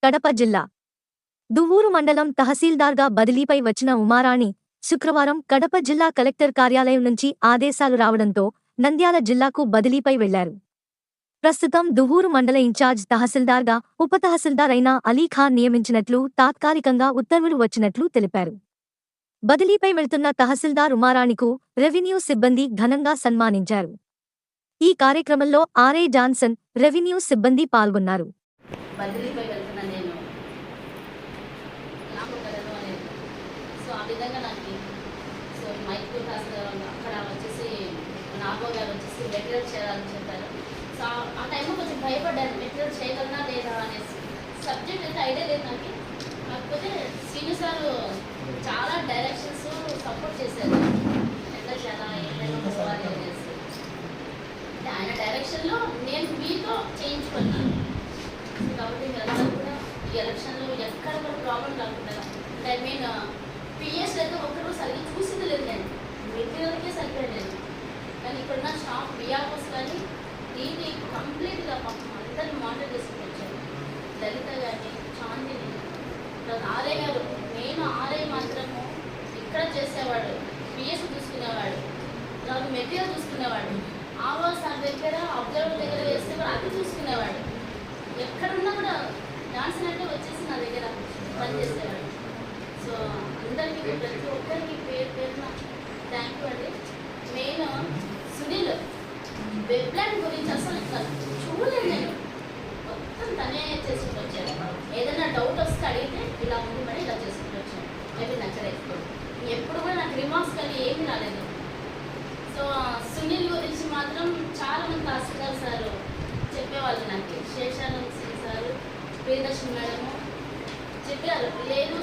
కడప జిల్లా దువ్వూరు మండలం తహసీల్దార్గా బదిలీపై వచ్చిన ఉమారాణి శుక్రవారం కడప జిల్లా కలెక్టర్ కార్యాలయం నుంచి ఆదేశాలు రావడంతో నంద్యాల జిల్లాకు బదిలీపై వెళ్లారు. ప్రస్తుతం దువ్వూరు మండల ఇన్ఛార్జ్ తహసీల్దార్గా ఉప తహసీల్దార్ అయిన అలీఖాన్ నియమించినట్లు తాత్కాలికంగా ఉత్తర్వులు వచ్చినట్లు తెలిపారు. బదిలీపై వెళ్తున్న తహసీల్దార్ ఉమారాణికు రెవెన్యూ సిబ్బంది ఘనంగా సన్మానించారు. ఈ కార్యక్రమంలో ఆర్ఐ జాన్సన్, రెవెన్యూ సిబ్బంది పాల్గొన్నారు. బదిలీపై వెళ్తున్నా నేను నాకు కలదు అనేది. సో ఆ విధంగా నాకు సో మైక్ అక్కడ వచ్చేసి నాగో గారు వచ్చేసి మెటీరియల్ చేయాలని చెప్పారు. సో ఆ టైంలో కొంచెం భయపడ్డాను, మెటీరియల్ చేయగలనా లేదా అనేసి. సబ్జెక్ట్ అయితే ఐడియా లేదు నాకు. కాకపోతే శ్రీను సార్ చాలా డైరెక్షన్స్ సపోర్ట్ చేశారు, ఎట్లా చేయాలా ఏమైనా పోవాలి అనేసి. ఆయన డైరెక్షన్లో నేను మీతో చేయించుకున్నాను. కాబట్టి మీరందరూ కూడా ఈ ఎలక్షన్లో ఎక్కడ కూడా ప్రాబ్లం రాకుండా, ఐ మీన్ పిఎస్ అయితే ఒక్కరు సరిగ్గా చూసింది లేదు, నేను మెటీరియల్కే సరిపోయలేదు. కానీ ఇక్కడున్న షాప్ బియాకోస్ కానీ దీన్ని కంప్లీట్గా అందరినీ మానిటర్ చేసుకుని వచ్చారు. లలిత గారిని, చాందిని, ఆర్ఐ గారు, నేను ఆర్ఐ మాత్రము ఇక్కడ చేసేవాడు, పిఎస్ చూసుకునేవాడు, నాకు మెటీరియల్ చూసుకునేవాడు, ఆవో సార్ దగ్గర అబ్జర్వర్ దగ్గర వేస్తే కూడా అది చూసుకునేవాడు. ఎక్కడున్నా కూడా డాన్సర్ అంటే వచ్చేసి నా దగ్గర పనిచేసేవాడు. సో అందరికీ ప్రతి ఒక్కరికి పేరు పేరున థ్యాంక్ యూ అండి. మెయిన్ సునీల్ వెబ్ ప్లాన్ గురించి అసలు చూడలేదు, నేను మొత్తం తనే చేసుకుంటూ వచ్చాను. ఏదైనా డౌట్ వస్తే అడిగితే ఇలా ఉంది మరి ఇలా చేసుకుంటూ వచ్చాను. మేబీ నచ్చలేదు, ఎప్పుడు కూడా నాకు రిమార్క్స్ కానీ ఏమీ రాలేదు. సో సునీల్ గురించి మాత్రం చాలామంది తహసీల్దార్ సార్ చెప్పేవాళ్ళు నాకు. శేషానంద్ సింగ్ సారు, ప్రియదర్శన్ మేడము చెప్పారు, లేదు